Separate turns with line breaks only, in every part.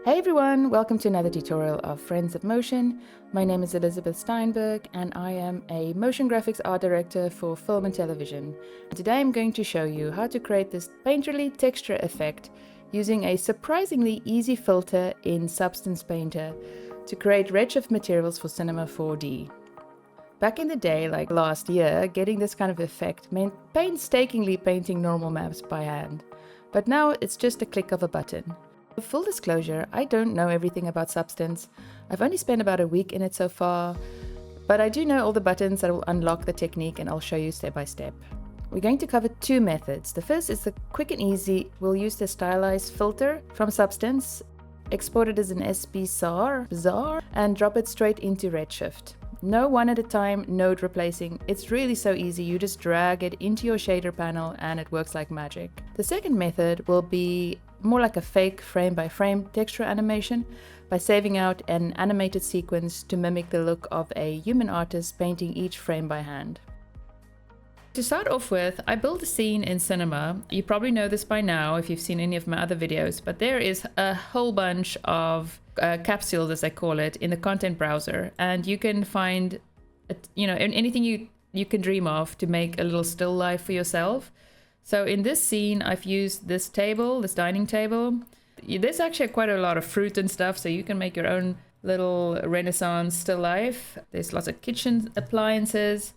Hey everyone, welcome to another tutorial of Friends of Motion. My name is Elizabeth Steinberg and I am a motion graphics art director for film and television. Today I'm going to show you how to create this painterly texture effect using a surprisingly easy filter in Substance Painter to create Redshift materials for Cinema 4D. Back in the day, like last year, getting this kind of effect meant painstakingly painting normal maps by hand. But now it's just a click of a button. Full disclosure, I don't know everything about Substance. I've only spent about a week in it so far, but I do know all the buttons that will unlock the technique and I'll show you step by step. We're going to cover two methods. The first is the quick and easy. We'll use the Stylized filter from Substance, export it as an sbsar, and drop it straight into Redshift. No one at a time node replacing. It's really so easy. You just drag it into your shader panel and it works like magic. The second method will be more like a fake frame-by-frame texture animation by saving out an animated sequence to mimic the look of a human artist painting each frame by hand. To start off with, I built a scene in Cinema. You probably know this by now if you've seen any of my other videos, but there is a whole bunch of capsules, as I call it, in the content browser, and you can find, anything you can dream of to make a little still life for yourself. So in this scene, I've used this table, this dining table. There's actually quite a lot of fruit and stuff, so you can make your own little Renaissance still life. There's lots of kitchen appliances.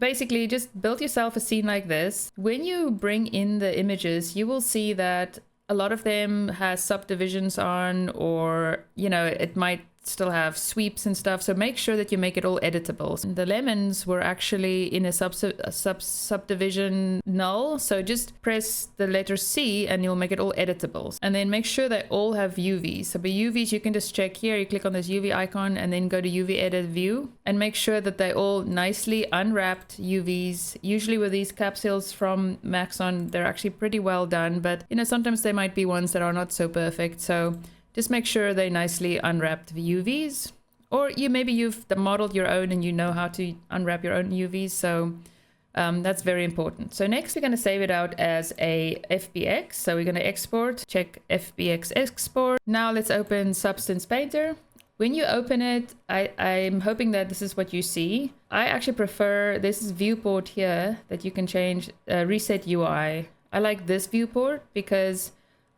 Basically, just build yourself a scene like this. When you bring in the images, you will see that a lot of them has subdivisions on, or, it might still have sweeps and stuff. So make sure that you make it all editable. The lemons were actually in a subdivision null. So just press the letter C and you'll make it all editable. And then make sure they all have UVs. So by UVs, you can just check here. You click on this UV icon and then go to UV edit view and make sure that they all nicely unwrapped UVs. Usually with these capsules from Maxon, they're actually pretty well done, but sometimes there might be ones that are not so perfect. So just make sure they nicely unwrapped UVs, or maybe you've modeled your own and you know how to unwrap your own UVs. So that's very important. So next we're going to save it out as a FBX. So we're going to export, check FBX export. Now let's open Substance Painter. When you open it, I'm hoping that this is what you see. I actually prefer this viewport here that you can change, reset UI. I like this viewport because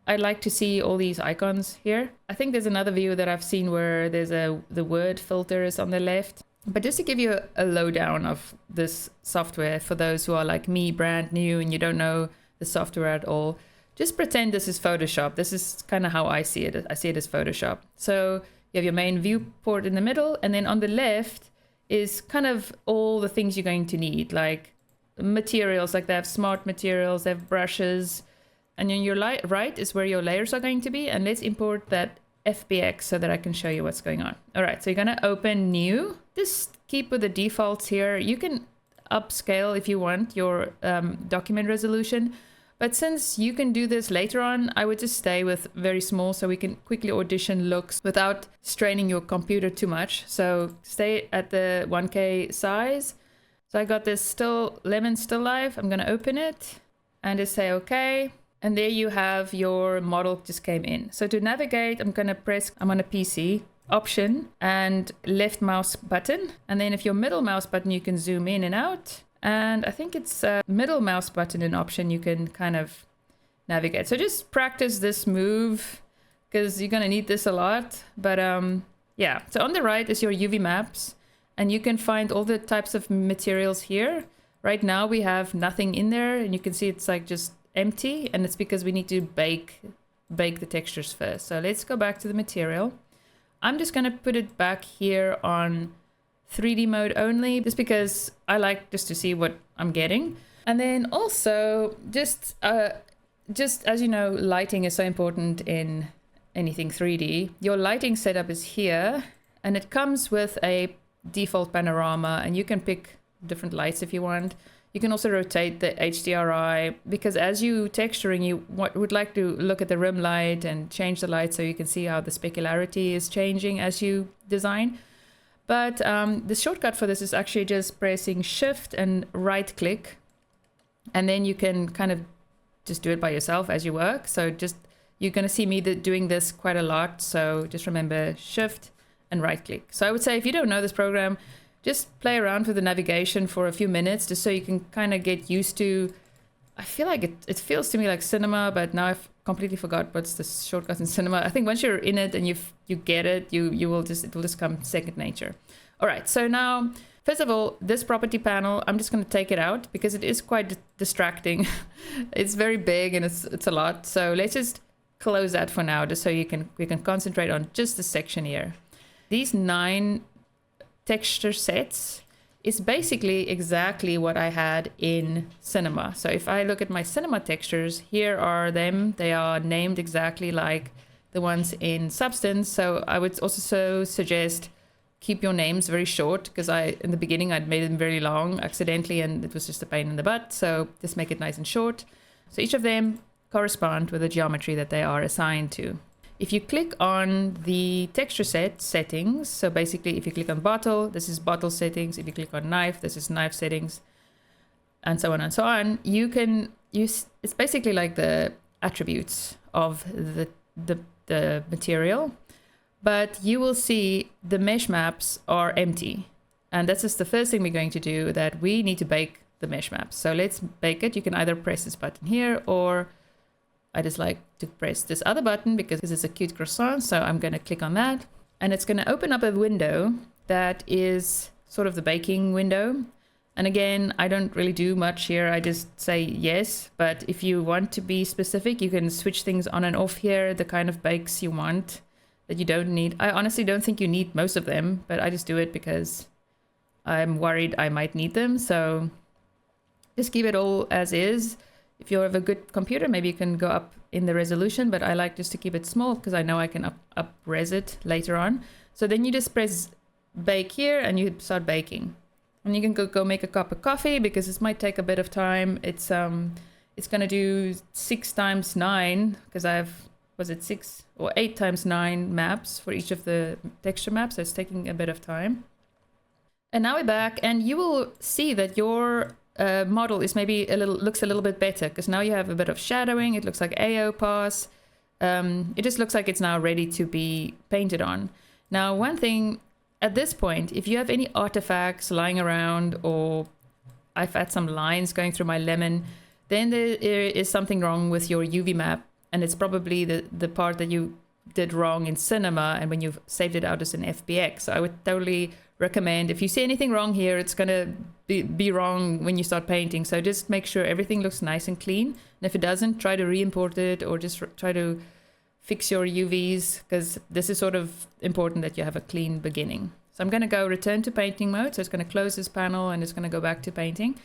I like to see all these icons here. I think there's another view that I've seen where there's the word filter is on the left. But just to give you a lowdown of this software for those who are like me, brand new, and you don't know the software at all, just pretend this is Photoshop. This is kind of how I see it. I see it as Photoshop. So you have your main viewport in the middle, and then on the left is kind of all the things you're going to need, like materials, like they have smart materials, they have brushes. And then your right is where your layers are going to be. And let's import that FBX so that I can show you what's going on. All right, so you're going to open new. Just keep with the defaults here. You can upscale if you want your document resolution. But since you can do this later on, I would just stay with very small so we can quickly audition looks without straining your computer too much. So stay at the 1K size. So I got this lemon still life. I'm going to open it and just say okay. And there you have your model just came in. So to navigate, I'm on a PC, Option and left mouse button. And then if your middle mouse button, you can zoom in and out. And I think it's middle mouse button and Option, you can kind of navigate. So just practice this move because you're going to need this a lot. But yeah, so on the right is your UV maps and you can find all the types of materials here. Right now we have nothing in there and you can see it's like just empty, and it's because we need to bake the textures first. So let's go back to the material. I'm just going to put it back here on 3D mode only, just because I like just to see what I'm getting. And then also just as you know, lighting is so important in anything 3D. Your lighting setup is here and it comes with a default panorama, and you can pick different lights if you want. You can also rotate the HDRI because as you texturing, you would like to look at the rim light and change the light so you can see how the specularity is changing as you design. But the shortcut for this is actually just pressing Shift and right click. And then you can kind of just do it by yourself as you work. So just You're going to see me doing this quite a lot. So just remember Shift and right click. So I would say if you don't know this program, just play around with the navigation for a few minutes just so you can kind of get used to. I feel like it feels to me like cinema, but now I've completely forgot what's the shortcut in cinema. I think once you're in it and you get it, it will just come second nature. All right, so now, first of all, this property panel, I'm just going to take it out because it is quite distracting. It's very big and it's a lot. So let's just close that for now, just so we can concentrate on just this section here. These 9 texture sets is basically exactly what I had in Cinema. So if I look at my Cinema textures, here are them. They are named exactly like the ones in Substance. So I would also suggest keep your names very short, because in the beginning I'd made them very long accidentally and it was just a pain in the butt. So just make it nice and short. So each of them correspond with the geometry that they are assigned to. If you click on the texture set settings, so basically if you click on bottle, this is bottle settings. If you click on knife, this is knife settings, and so on and so on. You can use, it's basically like the attributes of the material, but you will see the mesh maps are empty. And that's just the first thing we're going to do, that we need to bake the mesh maps. So let's bake it. You can either press this button here, or I just like to press this other button because it's a cute croissant. So I'm going to click on that, and it's going to open up a window that is sort of the baking window. And again, I don't really do much here. I just say yes. But if you want to be specific, you can switch things on and off here, the kind of bakes you want that you don't need. I honestly don't think you need most of them, but I just do it because I'm worried I might need them. So just keep it all as is. If you have a good computer, maybe you can go up in the resolution, but I like just to keep it small because I know I can up res it later on. So then you just press bake here and you start baking. And you can go make a cup of coffee because this might take a bit of time. It's going to do 6 times 9 because was it 6 or 8 times 9 maps for each of the texture maps. So it's taking a bit of time. And now we're back, and you will see that your model is maybe looks a little bit better because now you have a bit of shadowing. It looks like AO pass. It just looks like it's now ready to be painted on. Now, one thing at this point, if you have any artifacts lying around, or I've had some lines going through my lemon, then there is something wrong with your UV map, and it's probably the part that you did wrong in Cinema and when you've saved it out as an FBX. So I would totally recommend, if you see anything wrong here, it's going to be wrong when you start painting. So just make sure everything looks nice and clean. And if it doesn't, try to re-import it, or just try to fix your UVs, because this is sort of important that you have a clean beginning. So I'm going to go return to painting mode. So it's going to close this panel and it's going to go back to painting.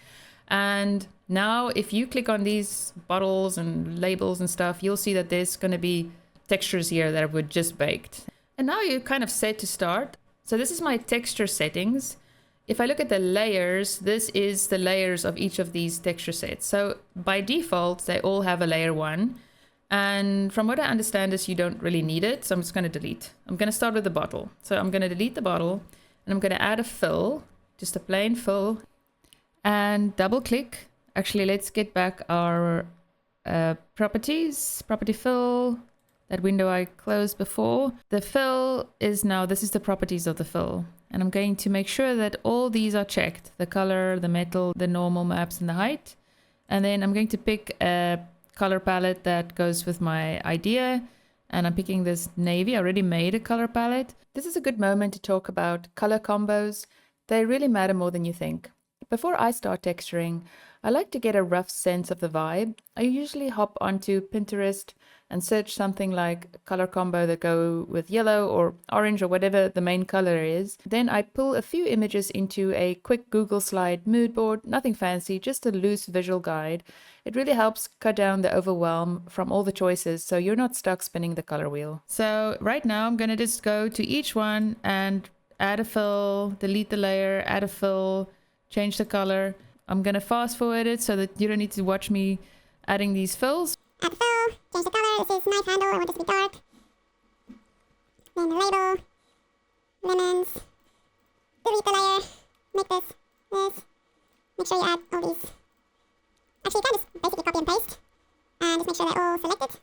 And now if you click on these bottles and labels and stuff, you'll see that there's going to be textures here that were just baked. And now you're kind of set to start. So this is my texture settings. If I look at the layers, this is the layers of each of these texture sets. So by default, they all have a layer 1. And from what I understand is you don't really need it. So I'm just going to delete. I'm going to start with the bottle. So I'm going to delete the bottle, and I'm going to add a fill, just a plain fill, and double click. Actually, let's get back our properties, property fill, that window I closed before. The fill is now, this is the properties of the fill. And I'm going to make sure that all these are checked. The color, the metal, the normal maps, and the height. And then I'm going to pick a color palette that goes with my idea. And I'm picking this navy. I already made a color palette. This is a good moment to talk about color combos. They really matter more than you think. Before I start texturing, I like to get a rough sense of the vibe. I usually hop onto Pinterest and search something like a color combo that go with yellow or orange or whatever the main color is. Then I pull a few images into a quick Google slide mood board, nothing fancy, just a loose visual guide. It really helps cut down the overwhelm from all the choices so you're not stuck spinning the color wheel. So right now I'm gonna just go to each one and add a fill, delete the layer, add a fill, change the color. I'm gonna fast forward it so that you don't need to watch me adding these fills.
Add the fill, change the color, this is knife handle, I want this to be dark. Then the label, lemons, delete the layer, make this. Make sure you add all these. Actually, you can just basically copy and paste, and just make sure they're all selected.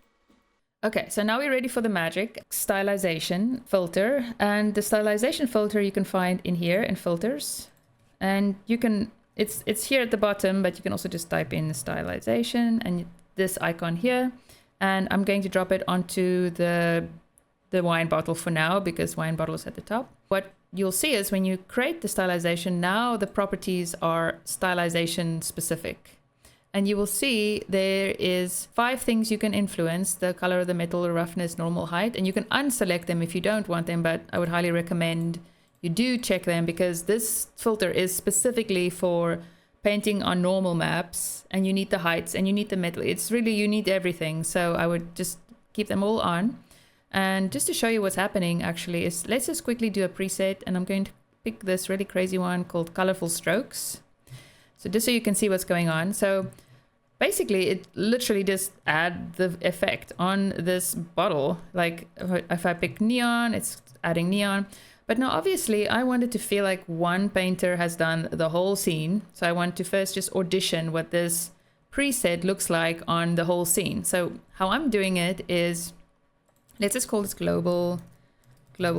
Okay, so now we're ready for the magic stylization filter. And the stylization filter you can find in here in filters. And you can, it's here at the bottom, but you can also just type in stylization and this icon here. And I'm going to drop it onto the wine bottle for now because wine bottle is at the top. What you'll see is when you create the stylization, now the properties are stylization specific. And you will see there is 5 things you can influence: the color of the metal, roughness, normal height, and you can unselect them if you don't want them, but I would highly recommend you do check them because this filter is specifically for painting on normal maps, and you need the heights and you need the metal. It's really, you need everything. So I would just keep them all on. And just to show you what's happening actually is, let's just quickly do a preset, and I'm going to pick this really crazy one called Colorful Strokes. So just so you can see what's going on. So basically it literally just add the effect on this bottle. Like if I pick neon, it's adding neon. But now obviously I wanted to feel like one painter has done the whole scene. So I want to first just audition what this preset looks like on the whole scene. So how I'm doing it is, let's just call this global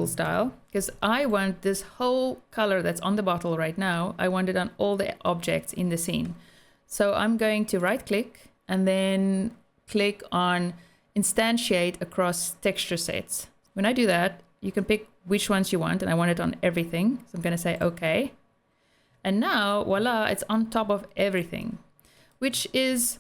style, because I want this whole color that's on the bottle right now, I want it on all the objects in the scene. So I'm going to right click and then click on instantiate across texture sets. When I do that, you can pick which ones you want, and I want it on everything. So I'm going to say okay. And now voila, it's on top of everything, which is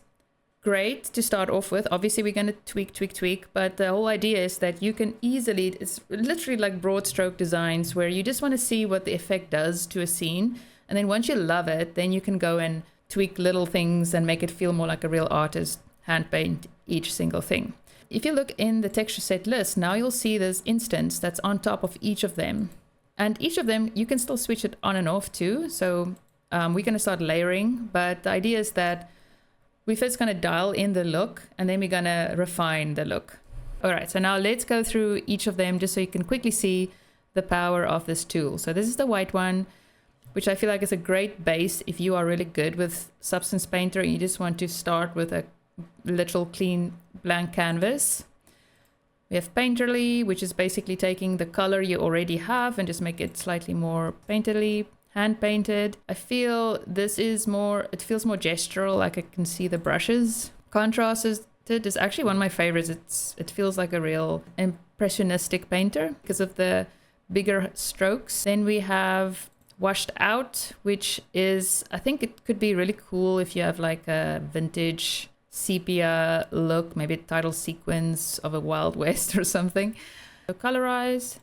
great to start off with. Obviously we're going to tweak, but the whole idea is that you can easily, it's literally like broad stroke designs where you just want to see what the effect does to a scene, and then once you love it, then you can go and tweak little things and make it feel more like a real artist hand paint each single thing. If you look in the texture set list, now you'll see this instance that's on top of each of them, and each of them you can still switch it on and off too. So we're going to start layering, but the idea is that we're first going to dial in the look, and then we're going to refine the look. All right, so now let's go through each of them just so you can quickly see the power of this tool. So this is the white one, which I feel like is a great base if you are really good with Substance Painter and you just want to start with a literal clean blank canvas. We have Painterly, which is basically taking the color you already have and just make it slightly more painterly. Hand painted. I feel this is more, it feels more gestural, like I can see the brushes. Contrasted is actually one of my favorites. It feels like a real impressionistic painter because of the bigger strokes. Then we have Washed Out, which is, I think it could be really cool if you have like a vintage sepia look, maybe title sequence of a Wild West or something. So Colorize.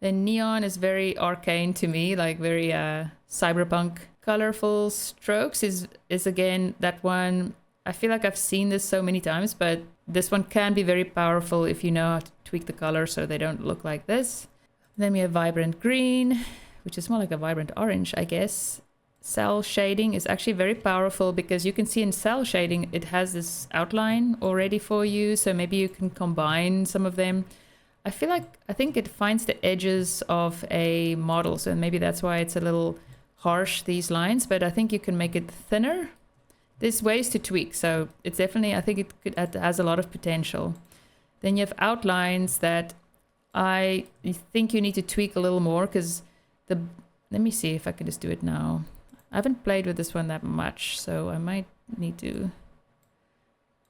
Then Neon is very arcane to me, like very cyberpunk. Colorful Strokes is again that one. I feel like I've seen this so many times, but this one can be very powerful if you know how to tweak the color so they don't look like this. Then we have Vibrant Green, which is more like a vibrant orange, I guess. Cell Shading is actually very powerful because you can see in cell shading, it has this outline already for you. So maybe you can combine some of them. I think it finds the edges of a model. So maybe that's why it's a little harsh, these lines, but I think you can make it thinner. There's ways to tweak. So it's definitely, I think it has a lot of potential. Then you have outlines that I think you need to tweak a little more because let me see if I can just do it now. I haven't played with this one that much, so I might need to.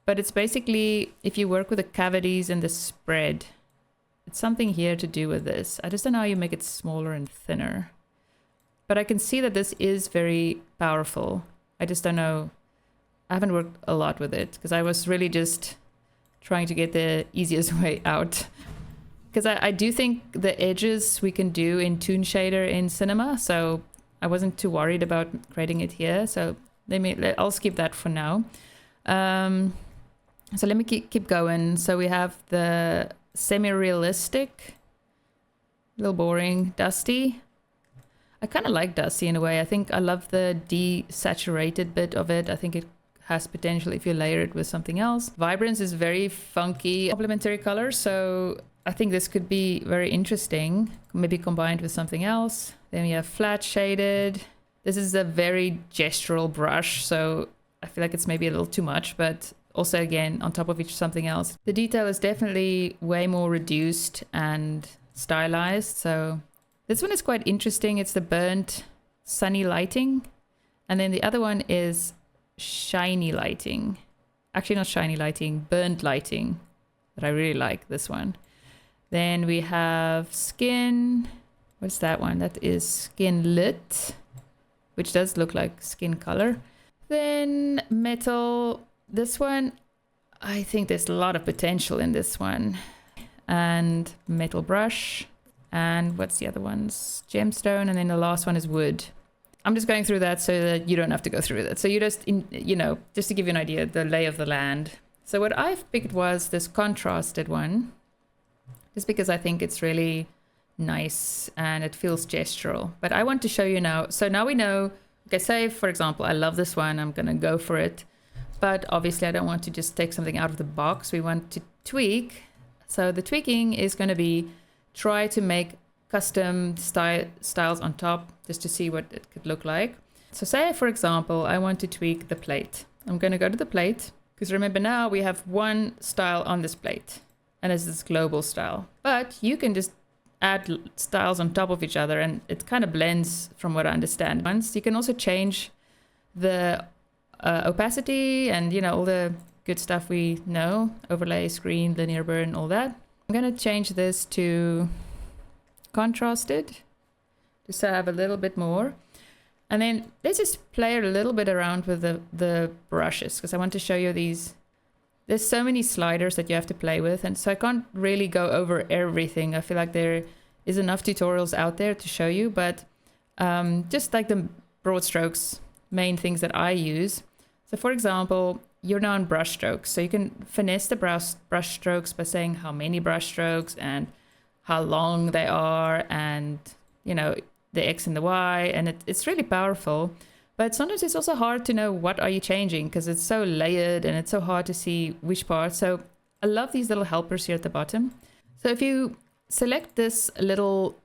But it's basically, if you work with the cavities and the spread, it's something here to do with this. I just don't know how you make it smaller and thinner. But I can see that this is very powerful. I just don't know. I haven't worked a lot with it because I was really just trying to get the easiest way out. Because I do think the edges we can do in Toon Shader in Cinema, so I wasn't too worried about creating it here. So I'll skip that for now. So let me keep going. So we have the semi-realistic, a little boring, dusty. I kind of like dusty in a way. I think I love the desaturated bit of it. I think it has potential if you layer it with something else. Vibrance is very funky, complementary color. So I think this could be very interesting, maybe combined with something else. Then we have flat shaded. This is a very gestural brush, so I feel like it's maybe a little too much, but also again on top of each something else. The detail is definitely way more reduced and stylized. So this one is quite interesting. It's the burnt sunny lighting. And then the other one is shiny lighting. Actually not shiny lighting, burnt lighting. But I really like this one. Then we have skin. What's that one? That is skin lit, which does look like skin color. Then metal. This one, I think there's a lot of potential in this one. And metal brush. And what's the other ones? Gemstone. And then the last one is wood. I'm just going through that so that you don't have to go through that. So you just, just to give you an idea, the lay of the land. So what I've picked was this contrasted one, just because I think it's really nice and it feels gestural. But I want to show you now. So now we know, okay, say for example, I love this one, I'm gonna go for it. But obviously I don't want to just take something out of the box. We want to tweak. So the tweaking is gonna be try to make custom styles on top just to see what it could look like. So say, for example, I want to tweak the plate. I'm going to go to the plate because remember now we have one style on this plate and it's this global style. But you can just add styles on top of each other and it kind of blends from what I understand. Once you can also change the opacity and, all the good stuff we know, overlay, screen, linear burn, all that. I'm going to change this to contrasted just so I have a little bit more, and then let's just play a little bit around with the brushes because I want to show you these. There's so many sliders that you have to play with, and so I can't really go over everything. I feel like there is enough tutorials out there to show you, but just like the broad strokes, main things that I use. So for example, you're now on brush strokes, so you can finesse the brush strokes by saying how many brush strokes and how long they are, and the X and the Y, and it's really powerful. But sometimes it's also hard to know what are you changing because it's so layered and it's so hard to see which part. So I love these little helpers here at the bottom. So if you select this little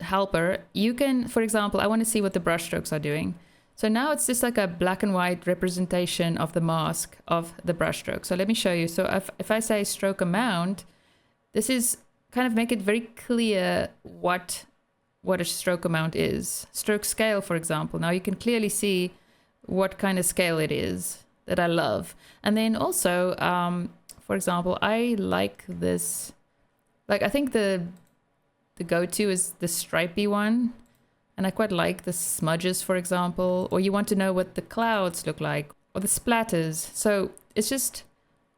helper, you can, for example, I want to see what the brush strokes are doing. So now it's just like a black and white representation of the mask of the brush stroke. So let me show you. So if I say stroke amount, this is kind of make it very clear what a stroke amount is. Stroke scale, for example. Now you can clearly see what kind of scale it is that I love. And then also, for example, I like this. Like I think the go-to is the stripy one. And I quite like the smudges, for example. Or you want to know what the clouds look like or the splatters. So it's just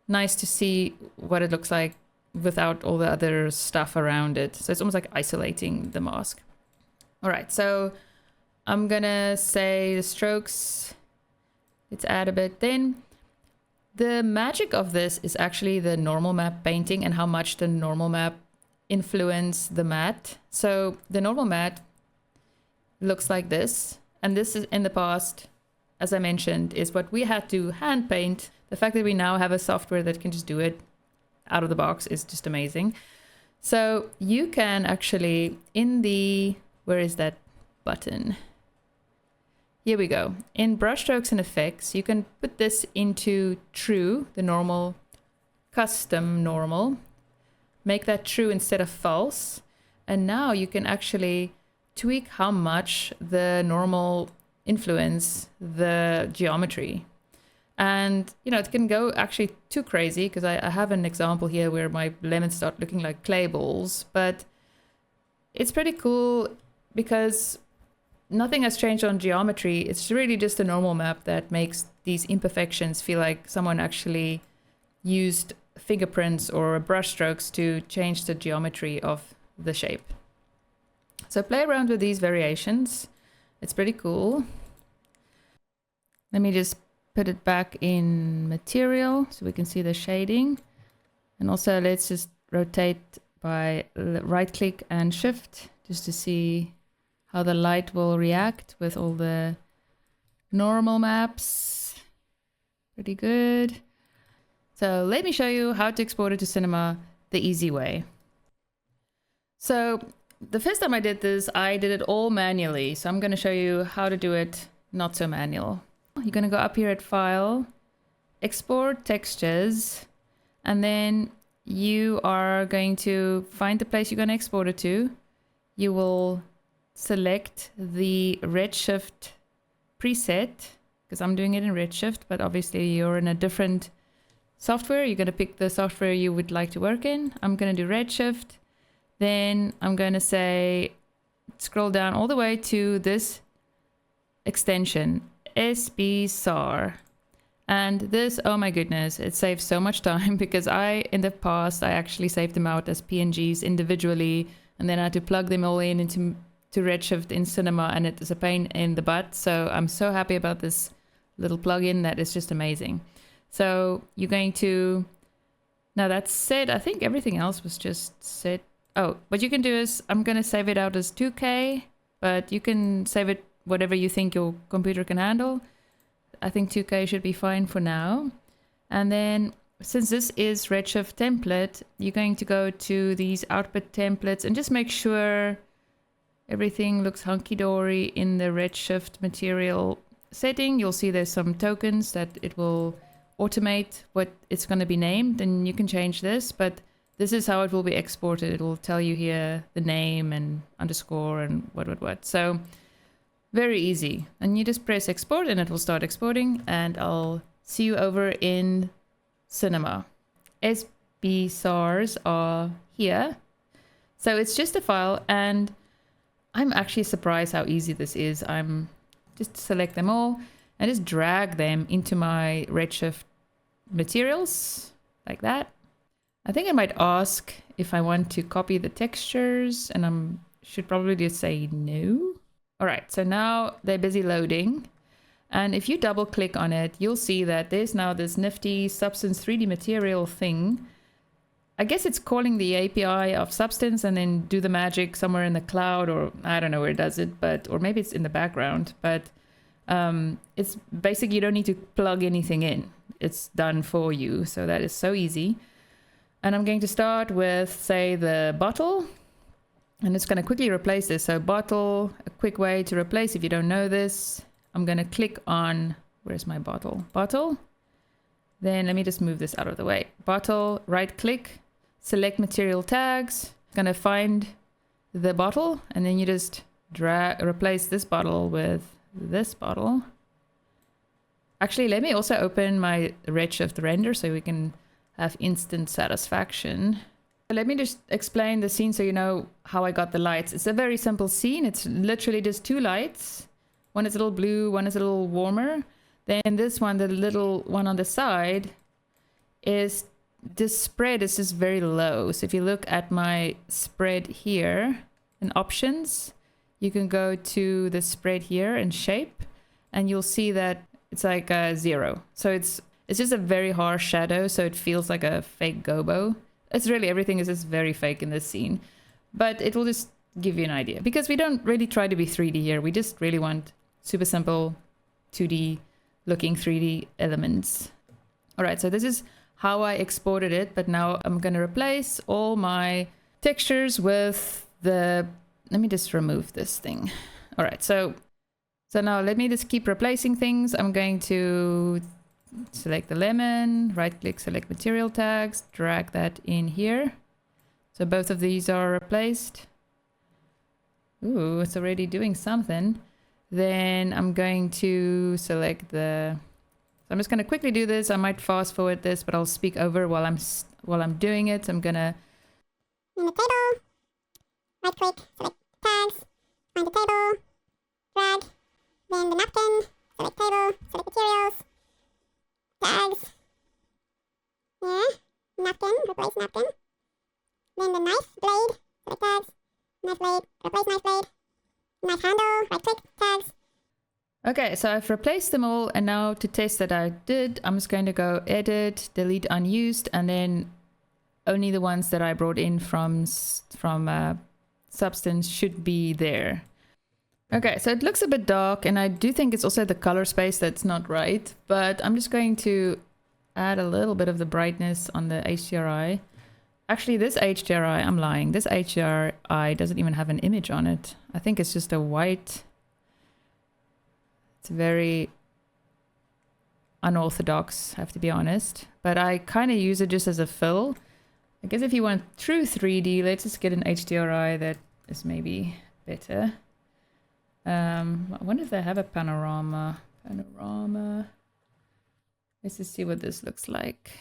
nice to see what it looks like without all the other stuff around it. So it's almost like isolating the mask. All right, so I'm gonna say the strokes, let's add a bit. Then the magic of this is actually the normal map painting and how much the normal map influence the matte. So the normal matte looks like this. And this is in the past, as I mentioned, is what we had to hand paint. The fact that we now have a software that can just do it out of the box is just amazing. So you can actually where is that button? Here we go. In brushstrokes and effects, you can put this into true, the normal, custom normal, make that true instead of false. And now you can actually tweak how much the normal influence the geometry. And, it can go actually too crazy because I have an example here where my lemons start looking like clay balls. But it's pretty cool because nothing has changed on geometry. It's really just a normal map that makes these imperfections feel like someone actually used fingerprints or brush strokes to change the geometry of the shape. So play around with these variations. It's pretty cool. Let me just put it back in material so we can see the shading. And also let's just rotate by right click and shift just to see how the light will react with all the normal maps. Pretty good. So let me show you how to export it to Cinema the easy way. So the first time I did this, I did it all manually. So I'm going to show you how to do it not so manual. You're going to go up here at File, export textures, and then you are going to find the place you're going to export it to. You will select the Redshift preset, because I'm doing it in Redshift, but obviously you're in a different software. You're going to pick the software you would like to work in. I'm going to do Redshift. Then I'm going to say, scroll down all the way to this extension, sbsar. And this, oh my goodness, it saves so much time, because in the past, I actually saved them out as PNGs individually, and then I had to plug them all into Redshift in Cinema, and it is a pain in the butt. So I'm so happy about this little plugin that is just amazing. So you're going to, now that said, I think everything else was just set. Oh, what you can do is, I'm going to save it out as 2K, but you can save it whatever you think your computer can handle. I think 2K should be fine for now. And then, since this is Redshift template, you're going to go to these output templates and just make sure everything looks hunky-dory in the Redshift material setting. You'll see there's some tokens that it will automate what it's going to be named, and you can change this, but this is how it will be exported. It will tell you here the name and underscore and what. So very easy. And you just press export and it will start exporting, and I'll see you over in Cinema. sbsars are here. So it's just a file, and I'm actually surprised how easy this is. I'm just select them all and just drag them into my Redshift materials like that. I think I might ask if I want to copy the textures, and I should probably just say no. All right, so now they're busy loading. And if you double click on it, you'll see that there's now this nifty Substance 3D material thing. I guess it's calling the API of Substance and then do the magic somewhere in the cloud, or I don't know where it does it, but, or maybe it's in the background, but it's basically, you don't need to plug anything in. It's done for you. So that is so easy. And I'm going to start with, say, the bottle. And it's going to quickly replace this. So bottle, a quick way to replace, if you don't know this, I'm going to click on, where's my bottle? Bottle. Then let me just move this out of the way. Bottle, right click, select material tags. Going to find the bottle, and then you just replace this bottle with this bottle. Actually, let me also open my Redshift render so we can have instant satisfaction. Let me just explain the scene so you know how I got the lights. It's a very simple scene. It's literally just two lights. One is a little blue, one is a little warmer. Then this one, the little one on the side, is this spread is just very low. So if you look at my spread here in options, you can go to the spread here in shape, and you'll see that it's like a 0. So it's just a very harsh shadow, so it feels like a fake gobo. It's really, everything is just very fake in this scene. But it will just give you an idea. Because we don't really try to be 3D here. We just really want super simple 2D looking 3D elements. Alright, so this is how I exported it. But now I'm going to replace all my textures with the... Let me just remove this thing. Alright, so now let me just keep replacing things. I'm going to... select the lemon, right click, select material tags, drag that in here. So both of these are replaced. Ooh, it's already doing something. Then I'm going to select the... So I'm just going to quickly do this. I might fast forward this, but I'll speak over while I'm doing it. I'm going to...
In the table, right click, select tags, find the table, drag, then the napkin, select table, select materials, tags, yeah, napkin, replace napkin, then the knife blade, select tags, knife blade, replace knife blade, knife handle, right click, tags.
Okay, so I've replaced them all, and now to test that I did, I'm just going to go edit, delete unused, and then only the ones that I brought in from Substance should be there. Okay, so it looks a bit dark, and I do think it's also the color space that's not right, but I'm just going to add a little bit of the brightness on the HDRI. Actually, this HDRI, I'm lying, this HDRI doesn't even have an image on it. I think it's just a white. It's very... unorthodox, I have to be honest. But I kind of use it just as a fill. I guess if you want true 3D, let's just get an HDRI that is maybe better. I wonder if they have a panorama. Let's just see what this looks like.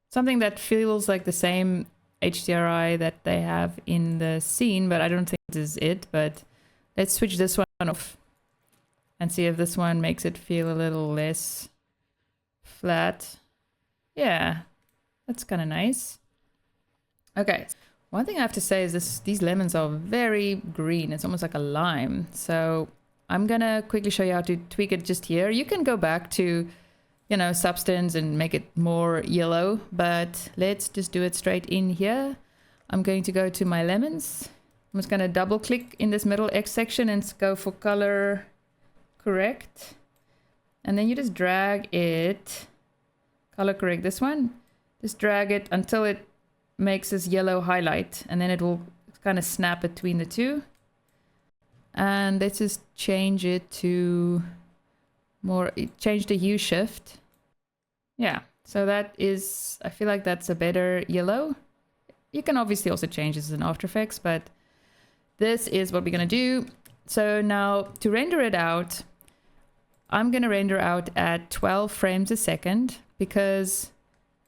Something that feels like the same HDRI that they have in the scene, but I don't think this is it. But let's switch this one off and see if this one makes it feel a little less flat. Yeah, that's kind of nice. Okay, one thing I have to say is these lemons are very green. It's almost like a lime. So I'm gonna quickly show you how to tweak it just here. You can go back to, you know, substance and make it more yellow, but let's just do it straight in here. I'm going to go to my lemons. I'm just gonna double click in this middle X section and go for color correct. And then you just drag it, color correct this one. Just drag it until it makes this yellow highlight, and then it will kind of snap between the two. And let's just change it to more, change the hue shift. Yeah, so that is, I feel like that's a better yellow. You can obviously also change this in After Effects, but this is what we're gonna do. So now to render it out, I'm gonna render out at 12 frames a second because,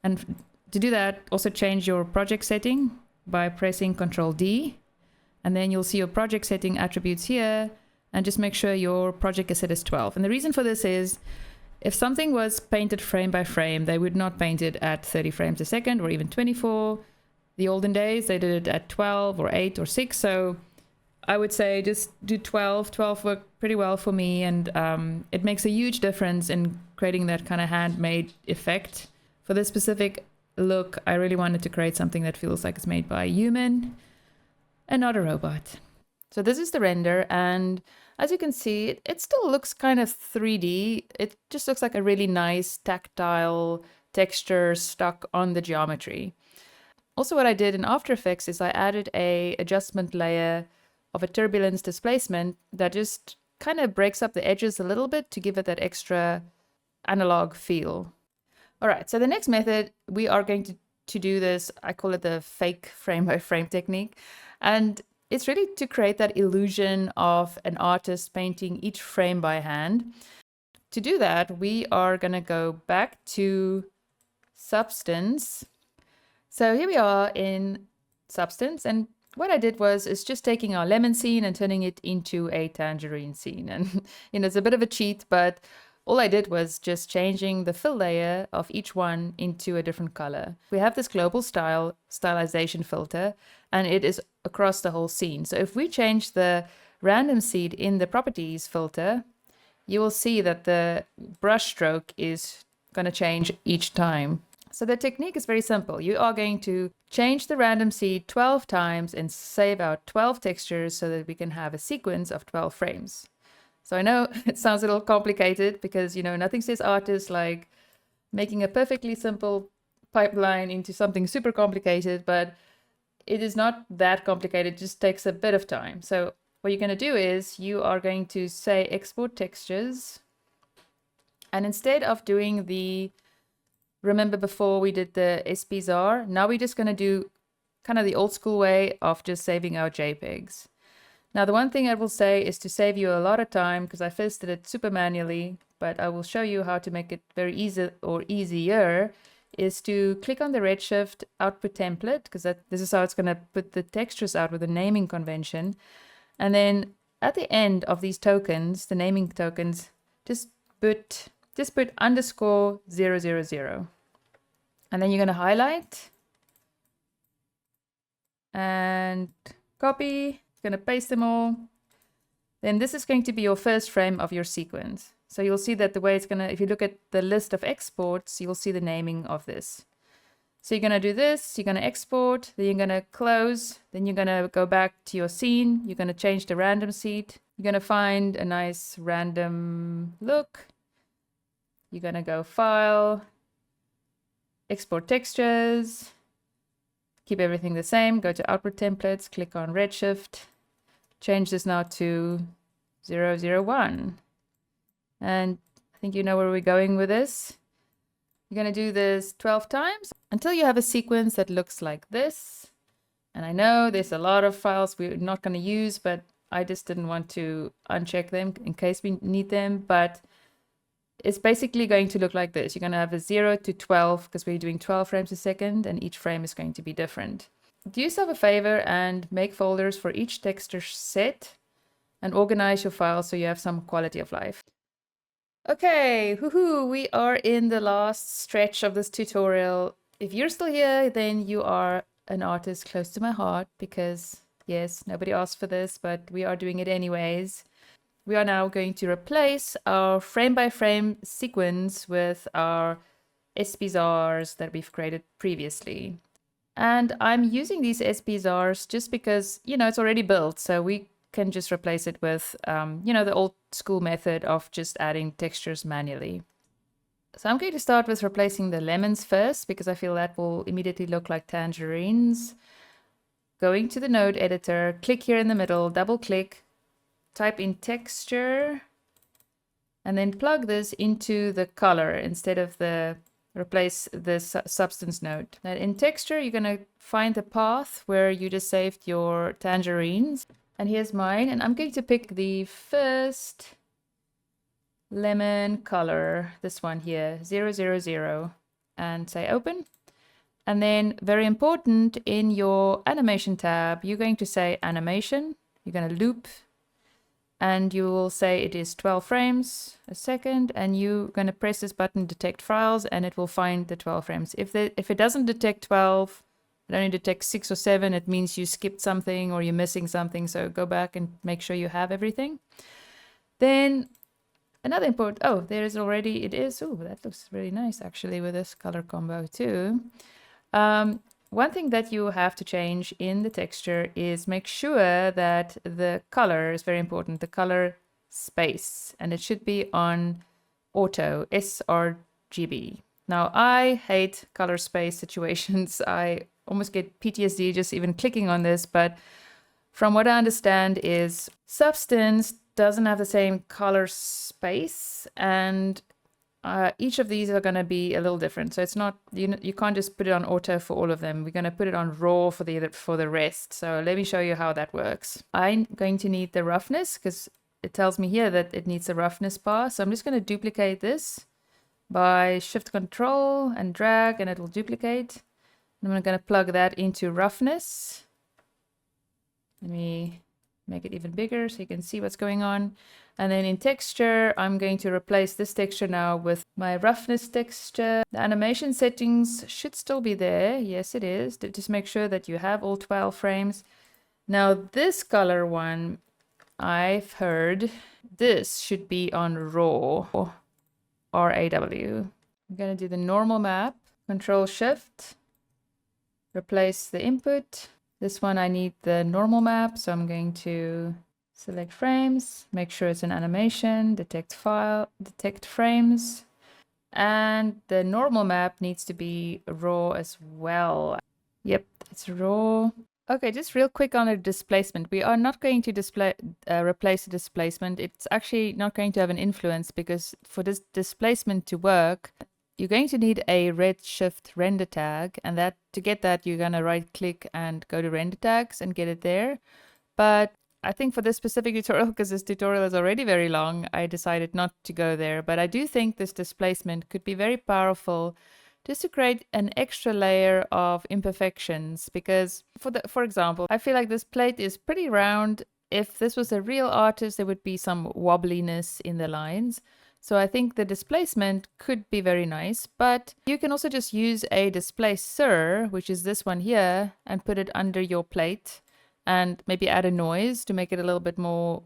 and to do that, also change your project setting by pressing Ctrl D, and then you'll see your project setting attributes here, and just make sure your project is set as 12. And the reason for this is, if something was painted frame by frame, they would not paint it at 30 frames a second or even 24. The olden days, they did it at 12 or 8 or 6. So I would say just do 12. 12 worked pretty well for me, and it makes a huge difference in creating that kind of handmade effect. For this specific look, I really wanted to create something that feels like it's made by a human and not a robot. So this is the render, and as you can see, it still looks kind of 3D. It just looks like a really nice tactile texture stuck on the geometry. Also, what I did in After Effects is I added a adjustment layer of a turbulence displacement that just kind of breaks up the edges a little bit to give it that extra analog feel. All right, so the next method, we are going to do this, I call it the fake frame by frame technique. And it's really to create that illusion of an artist painting each frame by hand. To do that, we are gonna go back to Substance. So here we are in Substance, and what I did is just taking our lemon scene and turning it into a tangerine scene. And you know, it's a bit of a cheat, but all I did was just changing the fill layer of each one into a different color. We have this global stylization filter, and it is across the whole scene. So if we change the random seed in the properties filter, you will see that the brush stroke is going to change each time. So the technique is very simple. You are going to change the random seed 12 times and save out 12 textures so that we can have a sequence of 12 frames. So I know it sounds a little complicated because, you know, nothing says artist like making a perfectly simple pipeline into something super complicated, but it is not that complicated. It just takes a bit of time. So what you're going to do is you are going to say export textures. And instead of doing the, remember before we did the sbsar, now we're just going to do kind of the old school way of just saving our JPEGs. Now, the one thing I will say is to save you a lot of time, because I first did it super manually, but I will show you how to make it very easy or easier, is to click on the Redshift output template, because this is how it's going to put the textures out with a naming convention. And then at the end of these tokens, the naming tokens, just put _000. And then you're going to highlight and copy. Going to paste them all. Then this is going to be your first frame of your sequence. So you'll see that the way it's going to, if you look at the list of exports, you'll see the naming of this. So you're going to do this, you're going to export, then you're going to close, then you're going to go back to your scene, you're going to change the random seed, you're going to find a nice random look, you're going to go File, Export Textures, keep everything the same, go to Output Templates, click on Redshift, change this now to 001. And I think you know where we're going with this. You're going to do this 12 times until you have a sequence that looks like this. And I know there's a lot of files we're not going to use, but I just didn't want to uncheck them in case we need them. But it's basically going to look like this. You're going to have a 0 to 12 because we're doing 12 frames a second, and each frame is going to be different. Do yourself a favor and make folders for each texture set and organize your files so you have some quality of life. Okay, woohoo, we are in the last stretch of this tutorial. If you're still here, then you are an artist close to my heart because, yes, nobody asked for this, but we are doing it anyways. We are now going to replace our frame-by-frame sequence with our sbsars that we've created previously. And I'm using these sbsars just because, you know, it's already built, so we can just replace it with, you know, the old school method of just adding textures manually. So I'm going to start with replacing the lemons first because I feel that will immediately look like tangerines. Going to the node editor, click here in the middle, double click, type in texture, and then plug this into the color instead of the replace the substance node. Now in texture, you're going to find the path where you just saved your tangerines. And here's mine, and I'm going to pick the first lemon color, this one here, 000, and say open. And then, very important, in your animation tab, you're going to say animation, you're going to loop, and you will say it is 12 frames a second, and you're going to press this button, detect files, and it will find the 12 frames. If it doesn't detect 12, it only detects 6 or 7, it means you skipped something or you're missing something, so go back and make sure you have everything. Then another important, oh, there is already, it is, oh, that looks really nice actually with this color combo too. One thing that you have to change in the texture is make sure that the color is very important, the color space, and it should be on auto, sRGB. Now, I hate color space situations. I almost get PTSD just even clicking on this, but from what I understand is Substance doesn't have the same color space, and each of these are going to be a little different. So it's not, you can't just put it on auto for all of them. We're going to put it on raw for the rest. So let me show you how that works. I'm going to need the roughness because it tells me here that it needs a roughness bar. So I'm just going to duplicate this by shift control and drag, and it will duplicate. And I'm going to plug that into roughness. Let me make it even bigger so you can see what's going on. And then in texture, I'm going to replace this texture now with my roughness texture. The animation settings should still be there. Yes, it is. Just make sure that you have all 12 frames. Now this color one, I've heard this should be on raw, RAW. I'm going to do the normal map, Control Shift, replace the input. This one I need the normal map, so I'm going to select frames, make sure it's an animation, detect file, detect frames, and the normal map needs to be raw as well. Yep, it's raw. Okay, just real quick on the displacement. We are not going to replace the displacement. It's actually not going to have an influence because for this displacement to work, you're going to need a Redshift render tag, and that to get that, you're going to right click and go to render tags and get it there. But I think for this specific tutorial, because this tutorial is already very long, I decided not to go there. But I do think this displacement could be very powerful just to create an extra layer of imperfections. Because for example, I feel like this plate is pretty round. If this was a real artist, there would be some wobbliness in the lines. So I think the displacement could be very nice, but you can also just use a displacer, which is this one here, and put it under your plate and maybe add a noise to make it a little bit more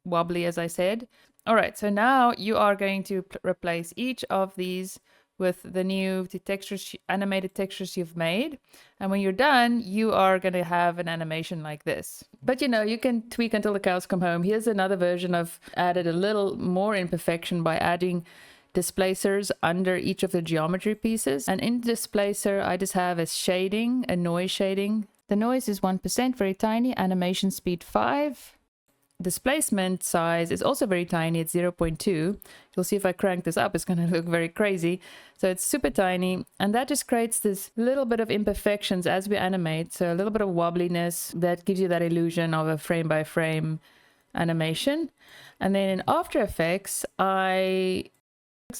wobbly, as I said. All right, so now you are going to replace each of these with the new textures, animated textures you've made. And when you're done, you are going to have an animation like this. But you know, you can tweak until the cows come home. Here's another version of added a little more imperfection by adding displacers under each of the geometry pieces. And in displacer, I just have a shading, a noise shading. The noise is 1%, very tiny, animation speed 5. displacement size is also very tiny. It's 0.2. You'll see if I crank this up, it's going to look very crazy. So it's super tiny, and that just creates this little bit of imperfections as we animate. So a little bit of wobbliness that gives you that illusion of a frame by frame animation. And then in After Effects, I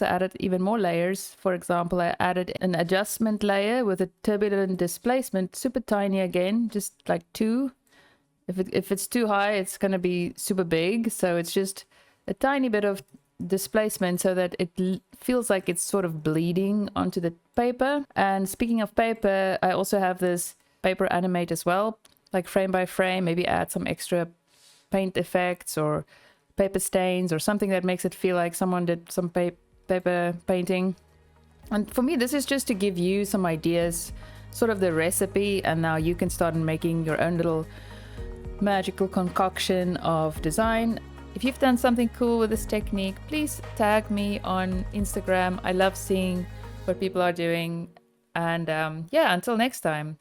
added even more layers. For example, I added an adjustment layer with a turbulent displacement, super tiny again, just like 2. If it's too high, it's going to be super big. So it's just a tiny bit of displacement so that it feels like it's sort of bleeding onto the paper. And speaking of paper, I also have this paper animate as well, like frame by frame, maybe add some extra paint effects or paper stains or something that makes it feel like someone did some paper painting. And for me, this is just to give you some ideas, sort of the recipe, and now you can start making your own little magical concoction of design. If you've done something cool with this technique, please tag me on Instagram. I love seeing what people are doing. And yeah, until next time.